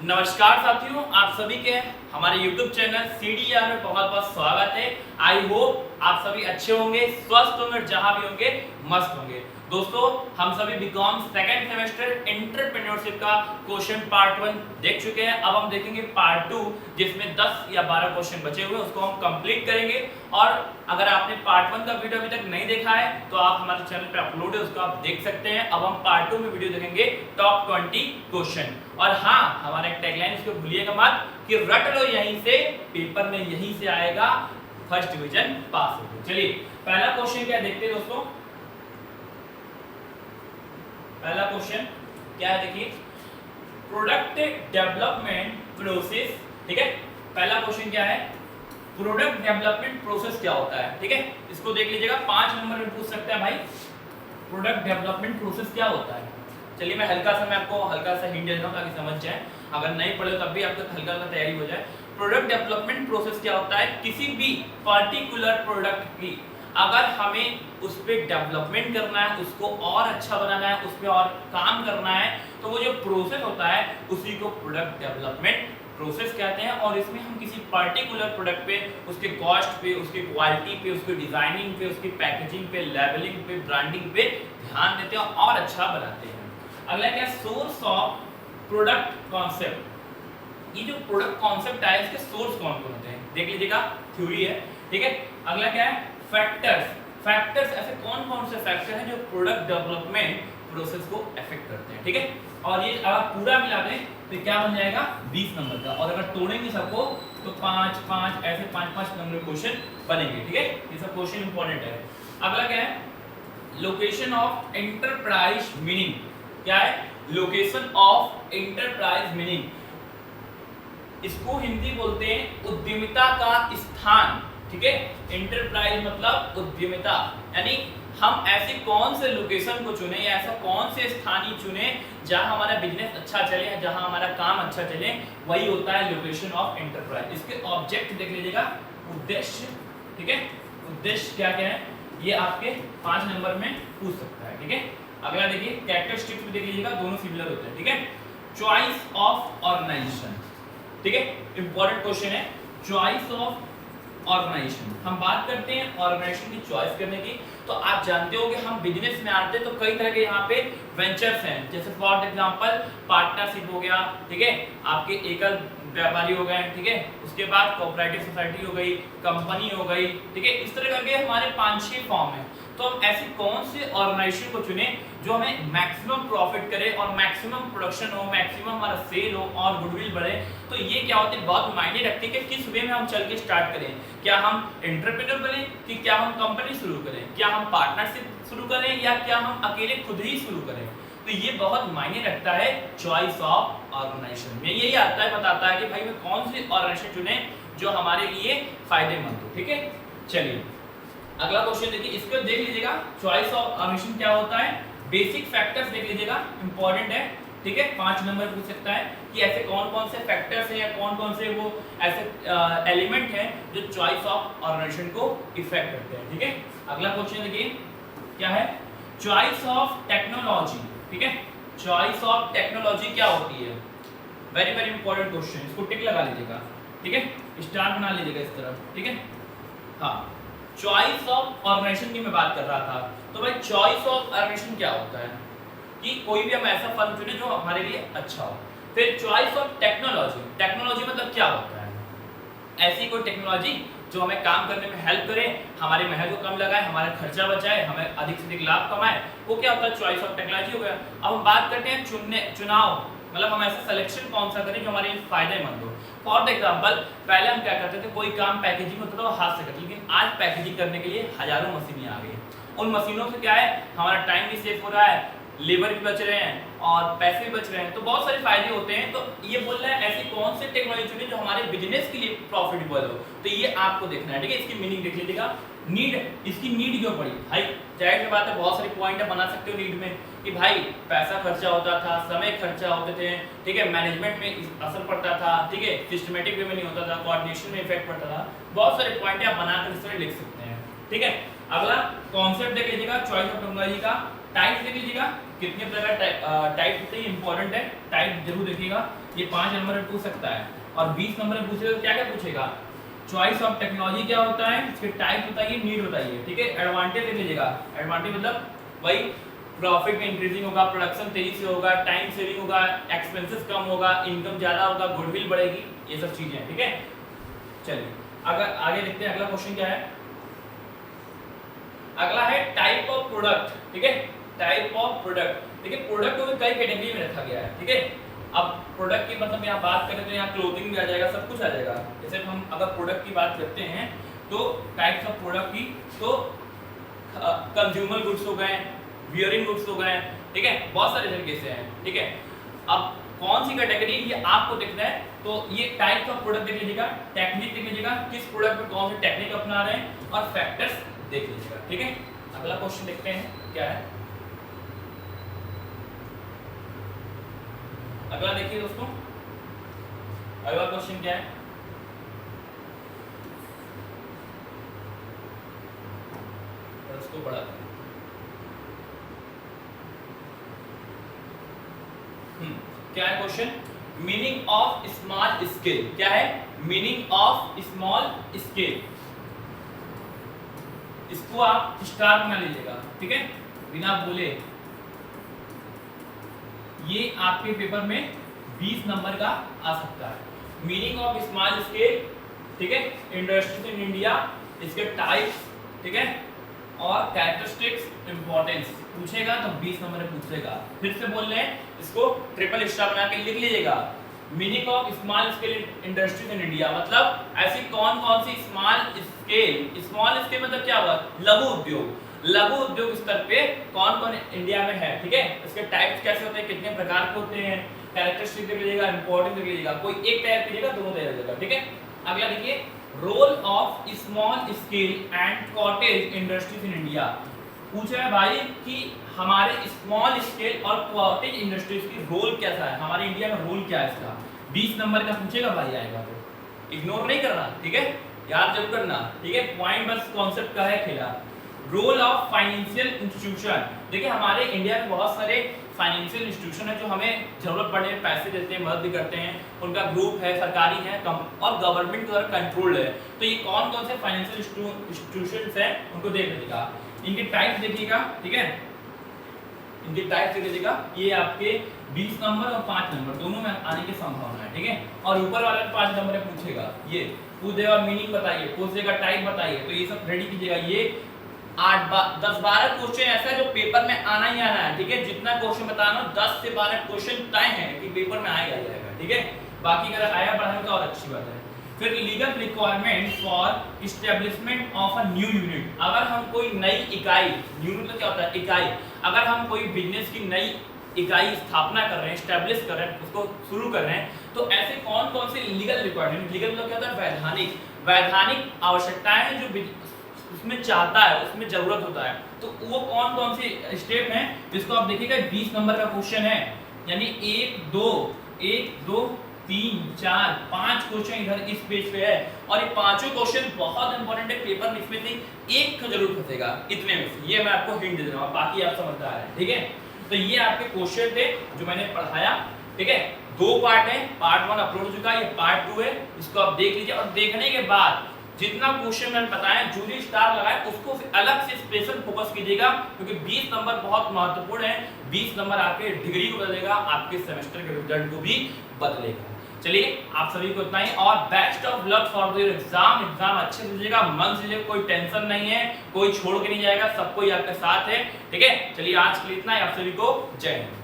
नमस्कार साथियों, आप सभी के हमारे YouTube चैनल CDR में बहुत बहुत स्वागत है। आई होप आप सभी अच्छे होंगे, स्वस्थ होंगे और जहां भी होंगे मस्त होंगे। दोस्तों, हम सभी बीकॉम सेकंड सेमेस्टर एंटरप्रेन्योरशिप का क्वेश्चन पार्ट 1 देख चुके हैं। अब हम देखेंगे पार्ट 2 जिसमें 10 या 12 क्वेश्चन बचे हुए हैं, उसको हम कंप्लीट करेंगे। और अगर आपने पार्ट 1 का वीडियो अभी तक नहीं देखा है तो आप हमारे चैनल पे अपलोड है, उसको आप देख सकते हैं। अब हम पार्ट 2 में वीडियो देखेंगे टॉप 20 क्वेश्चन। और हाँ, हमारा एक टैगलाइन इसको भूलिएगा मत कि रट लो यहीं से, पेपर में यहीं से आएगा, फर्स्ट डिवीजन पास हो। चलिए पहला क्वेश्चन क्या देखते हैं दोस्तों। पहला क्वेश्चन क्या है, देखिए प्रोडक्ट डेवलपमेंट प्रोसेस। ठीक है, पहला क्वेश्चन क्या है, प्रोडक्ट डेवलपमेंट प्रोसेस क्या होता है। ठीक है, इसको देख लीजिएगा, 5 नंबर में पूछ सकता है भाई, प्रोडक्ट डेवलपमेंट प्रोसेस क्या होता है। चलिए मैं आपको हल्का सा हिंट दे रहा हूं ताकि समझ जाए, अगर नहीं पढ़े तब भी आपको हल्का सा तैयारी हो जाए। प्रोडक्ट डेवलपमेंट प्रोसेस क्या होता है, किसी भी पर्टिकुलर प्रोडक्ट की अगर हमें उस पर डेवलपमेंट करना है, उसको और अच्छा बनाना है, उस पर और काम करना है, तो वो जो प्रोसेस होता है उसी को प्रोडक्ट डेवलपमेंट प्रोसेस कहते हैं। और इसमें हम किसी पर्टिकुलर प्रोडक्ट पे, उसके कॉस्ट पे, उसकी क्वालिटी पे, उसकी डिजाइनिंग पे, उसकी पैकेजिंग पे, लेबलिंग पे, ब्रांडिंग पे ध्यान देते हैं और अच्छा बनाते हैं। अगला क्या, सोर्स ऑफ प्रोडक्ट कॉन्सेप्ट। ये जो प्रोडक्ट कॉन्सेप्ट है इसके सोर्स कौन कौन होते हैं देख लीजिएगा, थ्योरी है। ठीक है, अगला क्या है, फैक्टर्स। फैक्टर्स ऐसे कौन कौन से फैक्टर हैं जो प्रोडक्ट डेवलपमेंट प्रोसेस को अफेक्ट करते हैं। ठीक है, और ये अगर पूरा मिला दें तो क्या बन जाएगा 20 नंबर का, और अगर तोड़ेंगे सबको तो 5 5 ऐसे 5 नंबर क्वेश्चन बनेंगे। ठीक है, ये सब क्वेश्चन इंपॉर्टेंट है। अगला क्या है, लोकेशन ऑफ एंटरप्राइज मीनिंग। क्या है, लोकेशन ऑफ एंटरप्राइज मीनिंग, इसको हिंदी बोलते हैं उद्यमिता का स्थान। ठीक है, एंटरप्राइज मतलब उद्यमिता, यानी हम ऐसे कौन से लोकेशन को चुने या ऐसा कौन से स्थान ही चुने जहां हमारा बिजनेस अच्छा चले, जहां हमारा काम अच्छा चले, वही होता है लोकेशन ऑफ एंटरप्राइज। इसके ऑब्जेक्ट देख लीजिएगा, उद्देश्य। ठीक है, उद्देश्य क्या क्या है ये आपके 5 नंबर में पूछ सकता है। ठीक है, अगला देखिए कैरेक्टरिस्टिक्स भी देख लीजिएगा, दोनों सिमिलर होते हैं। ठीक है, चॉइस ऑफ ऑर्गेनाइजेशन। ठीक है, इंपॉर्टेंट क्वेश्चन है, चॉइस ऑफ ऑर्गेनाइजेशन। हम बात करते हैं ऑर्गेनाइजेशन की चॉइस करने की, तो आप जानते हो कि हम बिजनेस में आते हैं तो कई तरह के यहाँ पे वेंचर्स हैं, जैसे फॉर एग्जांपल पार्टनरशिप हो गया। ठीक है, आपके एकल व्यापारी हो गए। ठीक है, उसके बाद कोऑपरेटिव सोसाइटी हो गई, कंपनी हो गई। ठीक है, इस तरह करके हमारे 5-6 फॉर्म है। तो हम ऐसी कौन से ऑर्गेनाइजेशन को चुने जो हमें मैक्सिमम प्रॉफिट करे और मैक्सिमम प्रोडक्शन हो, मैक्सिमम हमारा सेल हो और गुडविल बढ़े। तो ये क्या होती है, बहुत मायने रखती है कि किस वे में हम चल के स्टार्ट करें। क्या हम एंटरप्रेन्योर बने कि क्या हम कंपनी शुरू करें, क्या हम पार्टनरशिप शुरू करें या क्या हम अकेले खुद ही शुरू करें। तो ये बहुत मायने रखता है चॉइस ऑफ ऑर्गेनाइजेशन में। यही आता है, बताता है कि भाई मैं कौन सी ऑर्गेनाइजेशन चुने जो हमारे लिए फायदेमंद हो। ठीक है, चलिए अगला क्वेश्चन देखिए, इसको देख लीजिएगा, चॉइस ऑफ ऑर्गेनाइजेशन क्या होता है, बेसिक फैक्टर्स देख लीजिएगा, इंपॉर्टेंट है। ठीक है, 5 नंबर पूछ सकता है कि ऐसे कौन कौन से फैक्टर्स हैं या कौन कौन से वो ऐसे एलिमेंट हैं जो चॉइस ऑफ ऑर्गेनाइजेशन को इफेक्ट करते हैं। ठीक है, अगला क्वेश्चन देखिए क्या है, चॉइस ऑफ टेक्नोलॉजी। ठीक है, चॉइस ऑफ टेक्नोलॉजी क्या होती है, वेरी वेरी इंपॉर्टेंट क्वेश्चन, इसको टिक लगा लीजिएगा। ठीक है, स्टार बना लीजिएगा इस तरफ। ठीक है, हाँ, चॉइस ऑफ ऑर्गेनाइजेशन की मैं बात कर रहा था। तो भाई चॉइस ऑफ ऑर्गेनाइजेशन क्या होता है कि कोई भी हम ऐसा फर्म चुने जो हमारे लिए अच्छा हो। फिर चॉइस ऑफ टेक्नोलॉजी, टेक्नोलॉजी मतलब क्या होता है, ऐसी कोई टेक्नोलॉजी जो हमें काम करने में हेल्प करे, हमारे मेहनत को कम लगाए, हमारा खर्चा बचाए, हमें अधिक से अधिक लाभ कमाए, वो क्या होता है, चॉइस ऑफ टेक्नोलॉजी हो गया। अब हम बात करते हैं चुनाव, मतलब हम ऐसा सिलेक्शन कौन सा करें जो हमारे लिए फायदेमंद हो। फॉर एग्जांपल पहले हम क्या करते थे, कोई काम पैकेजिंग होता था वो हाथ से करते, लेकिन आज पैकेजिंग करने के लिए हजारों मशीनें आ गई। उन मशीनों से क्या है, हमारा टाइम भी सेव हो रहा है, लेबर भी बच रहे हैं और पैसे भी बच रहे हैं, तो बहुत सारे फायदे होते हैं। तो ये बोल रहा है ऐसी कौन सी टेक्नोलॉजी चुने जो हमारे बिजनेस के लिए प्रॉफिटेबल हो, तो ये आपको देखना है। ठीक है, इसकी मीनिंग देख लीजिएगा, नीड, इसकी नीड क्यों पड़ी भाई, जाहिर सी बात है बहुत सारी पॉइंट बना सकते हो नीड में कि भाई पैसा खर्चा होता था, समय खर्चा होते थे। ठीक है, मैनेजमेंट में असर पड़ता था। ठीक है, सिस्टमेटिक वे में नहीं होता था, कोऑर्डिनेशन में इफेक्ट पड़ता था, बहुत सारे पॉइंट आप बनाकर इस तरह लिख सकते हैं। ठीक है, अगला कॉन्सेप्ट देख लीजिएगा चॉइस ऑफ टेक्नोलॉजी का। टाइप देख लीजिएगा कितने प्रकार टाइप कितने इंपॉर्टेंट है, टाइप जरूर देखिएगा। ये 5 नंबर में पूछ सकता है और 20 नंबर में पूछेगा तो क्या क्या पूछेगा, चॉइस ऑफ टेक्नोलॉजी क्या होता है, इसके टाइप बताइए, नीड बताइए, ठीक है। एडवांटेज देख लीजिएगा, एडवांटेज मतलब वही प्रॉफिट में इंक्रीजिंग होगा, प्रोडक्शन तेजी से होगा, टाइम सेविंग होगा, एक्सपेंसेस कम होगा, इनकम ज्यादा होगा, गुडविल बढ़ेगी, ये सब चीजें हैं, ठीक है। चलिए अगर आगे देखते हैं अगला क्वेश्चन क्या है। अगला है टाइप ऑफ प्रोडक्ट, ठीक है। टाइप ऑफ प्रोडक्ट, देखिए प्रोडक्ट को कई कैटेगरी में रखा गया है, ठीक है। अब प्रोडक्ट की मतलब यहाँ बात करें तो यहाँ क्लोथिंग भी आ जाएगा, सब कुछ आ जाएगा। जैसे हम अगर प्रोडक्ट की बात करते हैं तो टाइप्स ऑफ प्रोडक्ट की तो कंज्यूमर गुड्स हो गए, वियरिंग गुड्स हो गए, ठीक है, बहुत सारे तरीके से हैं, ठीक है। अब कौन सी कैटेगरी ये आपको देखना है, तो ये टाइप्स ऑफ प्रोडक्ट देख लीजिएगा, टेक्निक देख लीजिएगा, किस प्रोडक्ट में कौन से टेक्निक अपना रहे हैं और फैक्टर्स देख लीजिएगा, ठीक है। अगला क्वेश्चन देखते हैं क्या है। अगला देखिए दोस्तों, अगला क्वेश्चन क्या है। उसको बड़ा क्या है question, meaning of small scale, क्या है मीनिंग ऑफ स्मॉल स्केल। इसको आप स्टार बना लीजिएगा, ठीक है, बिना बोले। ये आपके पेपर में 20 नंबर का आ सकता है। मीनिंग ऑफ स्मॉल स्केल, ठीक है, इंडस्ट्रीज इन इंडिया, इसके टाइप्स, ठीक है, और कैरेक्टरिस्टिक्स, इंपॉर्टेंस पूछेगा तो 20 नंबर में पूछेगा। फिर से बोल रहे हैं, इसको ट्रिपल स्टार बना के लिख लीजिएगा। Meaning of small scale industries in India मतलब ऐसी कौन कौन सी स्मॉल स्केल मतलब क्या हुआ, लघु उद्योग, लघु उद्योग स्तर पे कौन कौन इंडिया में है, ठीक है। इसके टाइप्स कैसे होते हैं, कितने प्रकार के होते हैं, कैरेक्टरिस्टिक देख लीजिएगा, इंपॉर्टेंस देख लीजिएगा, कोई एक टाइप कीजिएगा, दोनों तैयार हो जाएगा, ठीक है। अगला देखिए, role of small scale and cottage industries in India. पूछा है भाई कि हमारे स्मॉल स्केल और कॉटेज इंडस्ट्रीज की रोल कैसा है, हमारे इंडिया में रोल क्या है इसका। 20 नंबर का पूछेगा भाई, आएगा तो इग्नोर नहीं करना, ठीक है, याद जरूर करना, ठीक है। पॉइंट बस कॉन्सेप्ट का है खेला। रोल ऑफ फाइनेंशियल इंस्टीट्यूशन, देखिए हमारे इंडिया में बहुत सारे फाइनेंशियल इंस्टीट्यूशन है जो हमें जरूरत पड़ने में पैसे देते हैं, मदद भी करते हैं, उनका ग्रुप है, सरकारी है और गवर्नमेंट द्वारा कंट्रोल्ड है। तो ये कौन कौन से फाइनेंशियल इंस्टीट्यूशंस हैं उनको देख लीजिएगा, इनके टाइप देखिएगा, ठीक है, इनके टाइप देख लीजिएगा। ये आपके 20 नंबर और 5 नंबर दोनों में आने की संभावना है, ठीक है। और ऊपर वाला 5 नंबर में पूछेगा, ये पूछ देगा मीनिंग बताइए, पूछ देगा टाइप बताइए, तो ये सब रेडी कीजिएगा। ये 10-12 क्वेश्चन ऐसा है जो पेपर में आना ही आना है, ठीक है। जितना क्वेश्चन बताना 10 से 12 क्वेश्चन तय है कि पेपर में आएगा ही आएगा, ठीक है। बाकी अगर आया बढ़ाने का और अच्छी बात है। फिर legal requirement for establishment of a new unit, अगर हम कोई नई इकाई, यूनिट तो क्या होता है इकाई, अगर हम कोई बिजनेस की नई इकाई स्थापना कर रहे हैं, एस्टेब्लिश कर रहे हैं, उसको शुरू कर रहे हैं, तो ऐसे कौन कौन से लीगल रिक्वायरमेंट, लीगल मतलब क्या होता है वैधानिक आवश्यकताएं जो उसमें चाहता है, उसमें जरूरत होता है, तो वो कौन कौन सी स्टेप हैं जिसको आप देखिएगा। 20 नंबर का क्वेश्चन है, यानी 1 2 3 4 5 क्वेश्चन इधर इस पेज पे है और ये पांचों क्वेश्चन बहुत इंपॉर्टेंट है, पेपर में इसमें से एक का जरूर फंसेगा इतने में से, ये मैं आपको हिंट दे रहा हूं, बाकी आप समझदार हैं, ठीक है। तो ये आपके क्वेश्चन थे जो मैंने पढ़ाया, ठीक है। 2 पार्ट है, पार्ट 1 अपलोड हो चुका है, ये पार्ट 2 है, इसको आप देख लीजिए और देखने के बाद जितना क्वेश्चन मैंने बताया जूरी स्टार लगाए उसको अलग से स्पेशल फोकस कीजिएगा, क्योंकि 20 नंबर बहुत महत्वपूर्ण है। 20 नंबर आपके डिग्री को बदलेगा, आपके सेमेस्टर के रिजल्ट को भी बदलेगा। चलिए आप सभी को इतना ही और best of luck for your exam अच्छे से दीजिएगा, मन से कोई टेंशन नहीं है, कोई छोड़ के नहीं जाएगा, सब कोई आपके साथ है, ठीक है। चलिए आज के लिए इतना ही, आप सभी को जय हिंद।